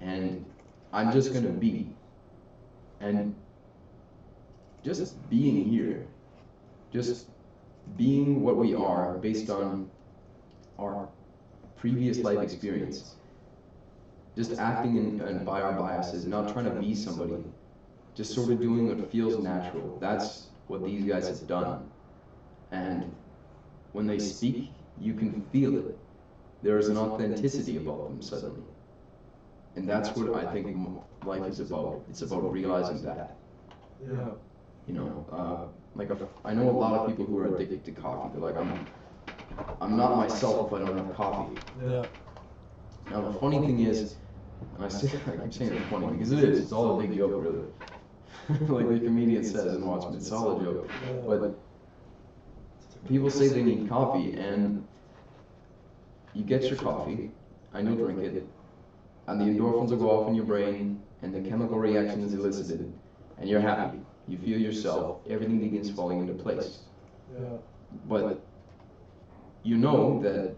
And I'm just gonna be. And just being here, just being what we are based on our previous life experience, just acting and by our biases, not trying to be somebody, just sort of doing what feels natural. That's what these guys have done. And when they speak, you can feel it. There is an authenticity about them suddenly. And that's what I think life is about. It's about realizing that. Yeah. You know, I know a lot of people who are addicted to coffee. They're like, I'm not myself if I don't have coffee. Yeah. Now the funny thing is, and I keep saying it's funny because it is. It's all a big joke, really. Like the comedian says in Watchmen, it's all a joke. But people say they need coffee, and you get your coffee, and you'll drink it, and the endorphins will go off in your brain, and the chemical reaction is elicited, and you're happy. You feel yourself. Everything begins falling into place. Yeah. But you know that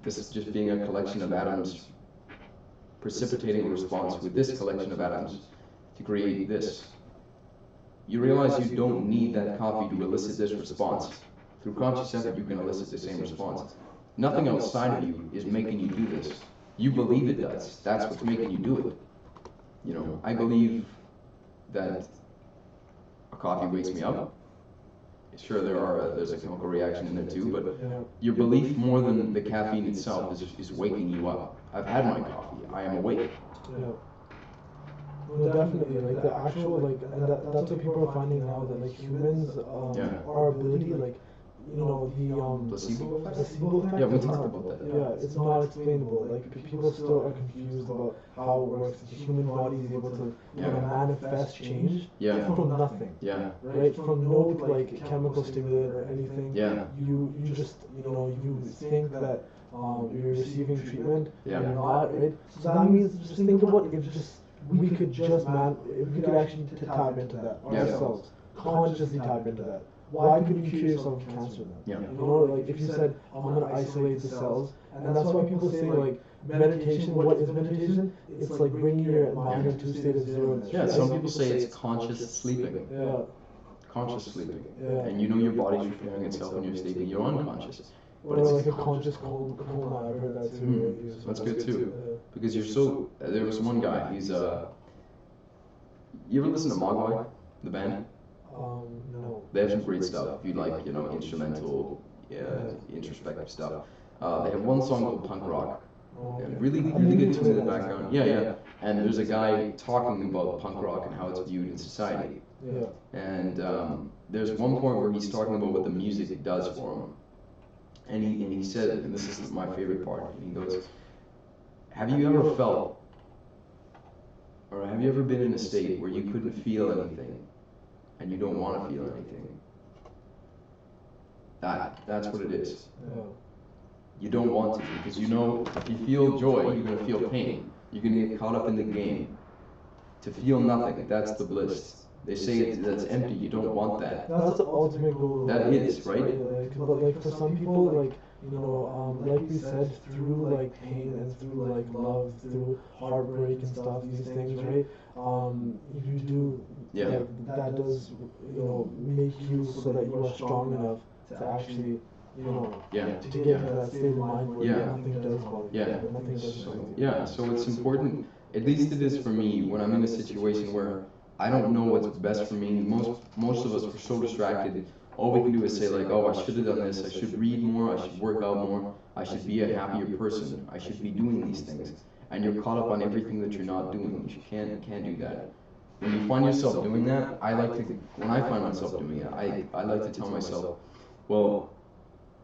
this is just being a collection of atoms precipitating a response with this collection of atoms to create this. You realize you don't need that coffee to elicit this response. Through conscious effort, you can elicit the same response. Nothing outside of you is making you do this. You believe it does. That's what's making you do it. You know, I believe that a coffee wakes me up. Sure, there's a chemical reaction in there too, but your belief more than the caffeine itself is waking you up. I've had my coffee. I am awake. Yeah. No, definitely. Like the actual and that's what people are finding now, that like humans, our ability, Placebo effect? placebo effect. Yeah, we is talked not- about that. Yeah, it's not explainable. Like people still are confused about how it works. The human body is able to manifest change from nothing. Yeah. Right, from no like chemical stimulant or anything. Yeah. You just you think that you're receiving treatment. Yeah. You're not, right? So that means, just think about if just we could just if we could actually tap into that ourselves, consciously tap into that. Why couldn't you cure yourself of cancer then? Yeah. You know, like if you said, I'm gonna isolate the cells, and that's why people say like meditation. What is meditation? It's like bringing your mind into a state of zeroness. Yeah, right? some people say it's conscious sleeping. Yeah. Conscious sleeping. Yeah. And you know your body's repairing itself when you're sleeping. You're unconscious. Or like a conscious coma. I've heard that too. Right? That's good too. Because you're so. There was one guy. He's You ever listen to Mogwai, the band? No. They have some great stuff. If you like, instrumental, introspective stuff. They have one song called Punk Rock. And really, really good tune in the background. Yeah. And there's a guy talking about punk rock and how it's viewed in society. Yeah. And there's one point where he's talking about what the music does for him. And he said, and this is my favorite part, and he goes, have you ever felt, or have you ever been in a state where you couldn't feel anything, and you don't want to feel anything? That's what it is. Yeah. You don't want to, because you know if you feel joy, you're going to feel pain. You're going to get caught up in the game. To feel nothing, that's the bliss. They say that's empty, you don't want that. That's the ultimate goal. That is, right? But like for some people, like like we said, through like pain and through like love, through heartbreak and stuff, these things, right? You do, that does, make you so that you are strong enough to actually, to get into that state of mind where nothing does bother you, nothing does anything. Yeah, so it's important, at least it is for me, when I'm in a situation where I don't know what's best for me. Most of us are so distracted. All we can do is say like, oh, I should have done this. I should read more. I should work out more. I should be a happier person. I should be doing these things. And you're caught up on everything that you're not doing. You can't do that. When you find yourself doing that, when I find myself doing it, I like to tell myself, well,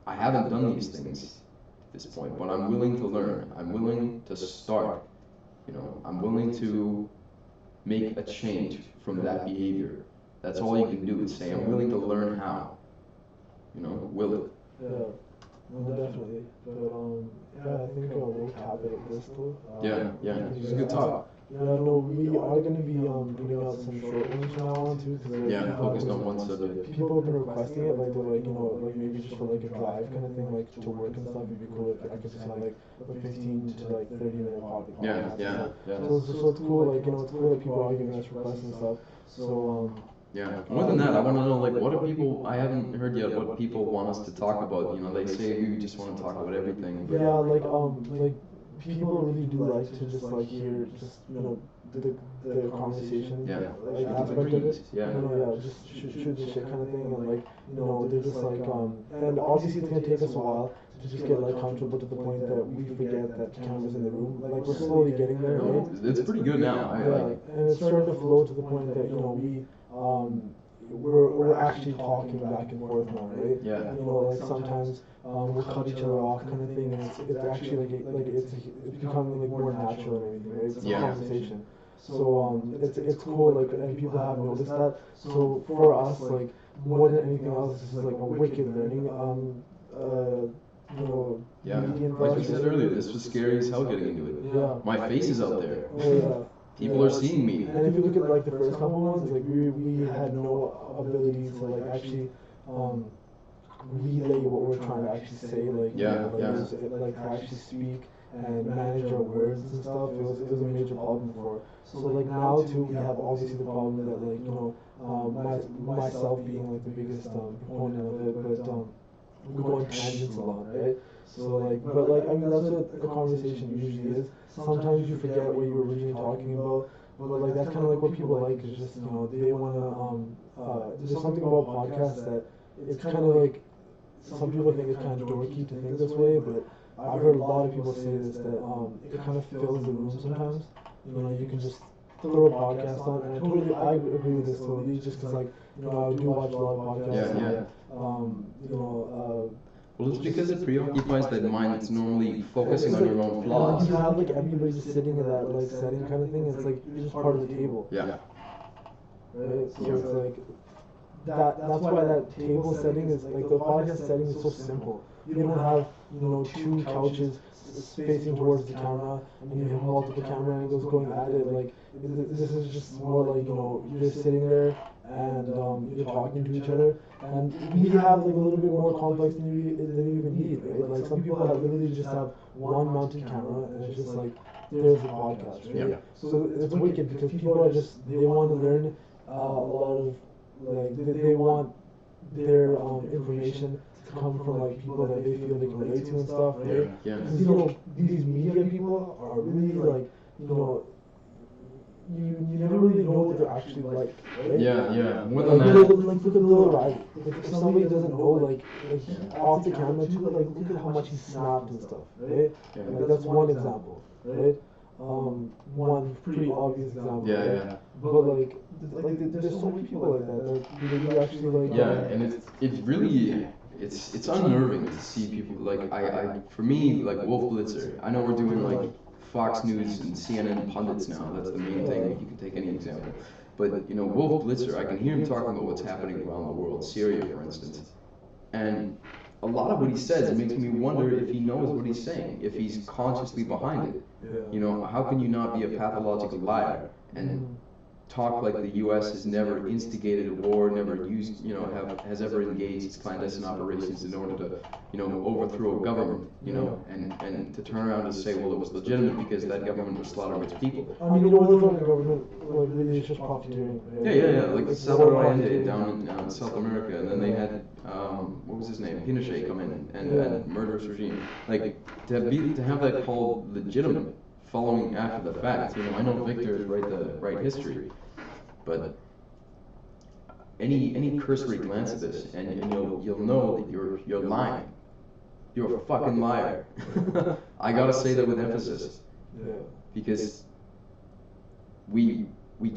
I haven't done these things at this point, but I'm willing to learn. I'm willing to start. I'm willing to make a change from that behavior. That's all you can do is say, I'm willing to learn how. Will it? Yeah, no, definitely. But I think we'll cap it at this though. Yeah. It's a good talk. Yeah, no, we are going to be putting out some short ones from now on too. Focused on one subject. People have been requesting it, like they're like, like maybe just for like a drive kind of thing, like to work and stuff. It'd be cool if I could just have like a 15 to like 30-minute podcast. Yeah. So it's cool, like it's cool that people are giving us requests and stuff. So more than that, I want to know like what do people? I haven't heard yet what people want us to talk about. They say we just want to talk about everything. But yeah, people really do like to just like hear just the the conversation Yeah. like Shooting the aspect of it. breeze. Yeah. Yeah, just shoot the shit kind of thing, and like they're just like and obviously it's gonna take us a while to just get like comfortable to the point that we forget that cameras in the room. Like we're slowly getting there, right? No, it's pretty good now. I Yeah, like. and it's starting to flow to the point that we're actually talking back and forth now, right? Yeah. Like sometimes we'll cut each other off, kind of thing, and it's actually it's becoming like more natural and everything, right? It's a Yeah. conversation. So it's cool, like, and people have noticed that. So for us, like, more than anything else, this is like a wicked learning Yeah. medium for Like you us. said earlier, this was scary as hell getting into it. Yeah. My face is out there. Oh yeah. People are seeing me. And if you look at like the first couple ones, like we had no ability to like actually relay what we're trying to actually say, like Yeah, like, yeah. like to actually speak and manage our words and stuff. It was a major problem before. So like now too, we have obviously the problem that like myself being like the biggest proponent of it, but we go on tangents a lot, right? So like, but like, I mean, that's what a conversation usually is. Sometimes you forget what you were originally talking about, but like that's kind of like what people like is just they wanna there's something about podcasts that it's kind of like some people think it's kind of dorky to think this way, but I've heard a lot of people say this that it kind of fills the room sometimes. You can just throw a podcast on, and I agree with this totally, just because like I do watch a lot of podcasts. Yeah, yeah. Well, it's because it preoccupies that mind that's normally focusing on your own flaws. You have like everybody just sitting in that like setting kind of thing. It's like you're just part of the table. Yeah. Right? So it's like that's why that table setting is like the podcast setting is so simple. You don't have two couches facing towards the camera, and you have multiple camera angles going at it. Like this is just more like you're just sitting there and you're talking to each other. And we have like a little bit more complex than you even need, right? Like some people have literally just have one mounted camera, and it's just like there's the podcast, right? Yeah. So it's wicked because people are just they want to learn a lot of like they want their information to come from like people that they feel they can relate to and stuff, right? Yeah. Because these media people are really like you never really know what they're actually like, right? Yeah, yeah. More Like, than look, that. like look at Lil Riley. Like if somebody doesn't know like off the camera too, like look at how much he snapped and stuff, right? Yeah. Like that's one example, right? One pretty obvious example. Yeah, right? yeah. But like there's so many people like that you actually like. Yeah, and it's really it's unnerving to see people like I for me like Wolf Blitzer. I know we're doing like Fox News and CNN pundits now. That's the main thing. You can take any example, but Wolf Blitzer. I can hear him talking about what's happening around the world, Syria for instance, and a lot of what he says it makes me wonder if he knows what he's saying, if he's consciously behind it. How can you not be a pathological liar and talk like the U.S. has never instigated a war, never used, has ever engaged clandestine operations in order to, overthrow a government, and to turn around and say, well, it was legitimate because that government was slaughtering its people. I mean, overthrowing the government, like, really is just profiteering. Right? Yeah. Like Salvador Allende down in South America, and then they had, what was his name, Pinochet come in and murderous regime. Like, to have that called legitimate, following after the fact, I know Victor is right history, but any cursory glance at this, and you'll know that you're lying. You're a fucking liar. I gotta say that with emphasis, because we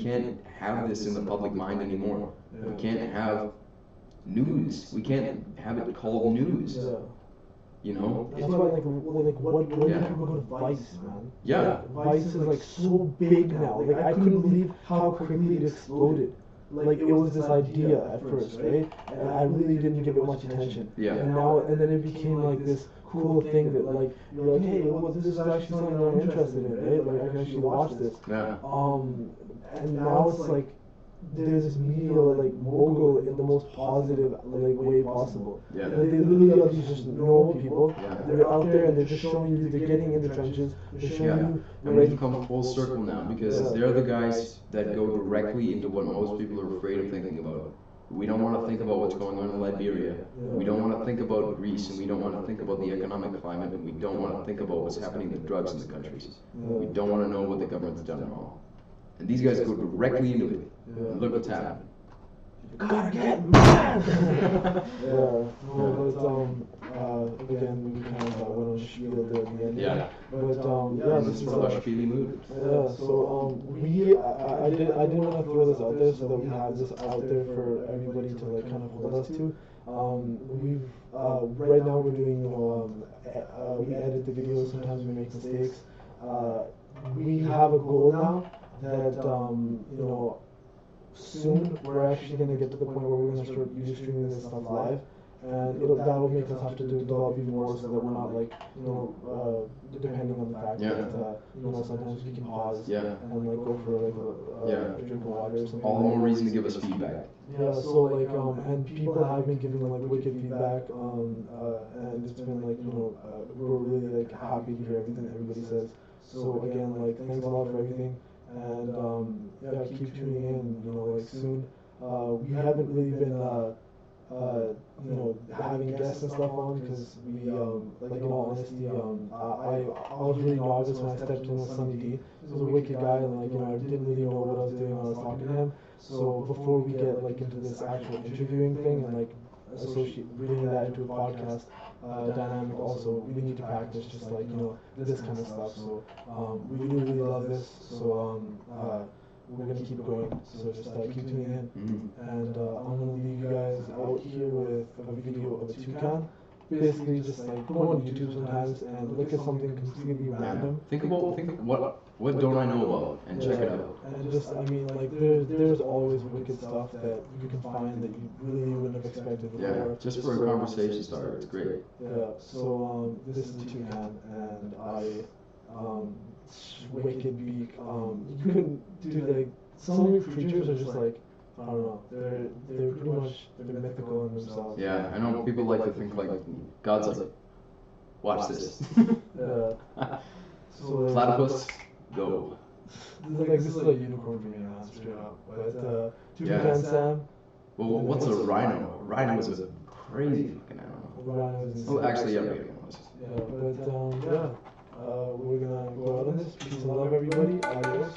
can't have this in the public mind anymore. We can't have news. We can't have it called news. That's why, like what do people go to Vice, man? Yeah. Vice is like so big now. Like I couldn't believe how quickly it exploded. Like it was this idea at first, right? And I really didn't give it much attention. Yeah. And then it became like this cool thing that like you're like, hey, well, this is actually something that I'm interested in, right? Like I can actually watch this. Yeah. And now it's like there's this media like mogul in the most positive like way possible. Yeah. Like, they literally are these just normal people. Yeah. They're out there and they're just showing you. They're getting in the trenches. They're showing you. And we've come full circle now because they're the guys that go directly into what most people are afraid of thinking about. We don't want to think about what's going on in Liberia. Yeah. We don't want to think about Greece, and we don't want to think about the economic climate, and we don't want to think about what's happening with drugs in the countries. We don't want to know what the government's done wrong. And these guys go directly into it. And look what's happening. Gotta get mad! Yeah, no, but again, we kind of went on spiel there at the end. Yeah. But yeah, this is sort of a spiely mood. yeah. So I didn't want to throw this out there so that we have this out there for everybody to like kind of hold us to. We've right now we're doing we edit the videos. Sometimes we make mistakes. We have a goal now that soon we're actually going to get to the point where we're going to start streaming this stuff live, and that'll make us have to develop even more so that we're not like depending on the fact that sometimes we can pause and like go for like a drink of water or something. All the more reason to give us feedback. Yeah, so like and people have been giving like wicked feedback and it's been like we're really like happy to hear everything that everybody says. So again, like thanks a lot for everything. And yeah, keep tuning in. Like soon. We haven't really been having guests and stuff on because we like in all honesty, I was really novice when I stepped in with Sunny D. He was a wicked guy, and like I didn't really know what I was doing when I was talking to him. So before we get like into this actual interviewing thing and like bringing that into a podcast dynamic, also we need to practice just like this kind of stuff. So we really love this. So we're gonna keep going. So just keep tuning in. And I'm gonna leave you guys out here with a video of a toucan. Basically, just like go on YouTube sometimes and look at something completely random. Think what don't I know about, and check it out. And just, I mean, like there's always wicked stuff that you can find that you really wouldn't have expected before. Yeah, just for a conversation starter, it's great. Yeah. So this is Toucan, and wicked beak. You couldn't do like some of your creatures are just like. I don't know. They're pretty much mythical in themselves. Yeah, I know people like to think like God's like, watch this. Yeah. So Platypus, go. This is a unicorn for me, man, straight up. But Toucan Sam. Well, what's a rhino? A rhino is a crazy fucking animal. Rhino is insane. Well, actually, every animal is. Yeah, but we're gonna go out on this. Peace and love, everybody. Adios.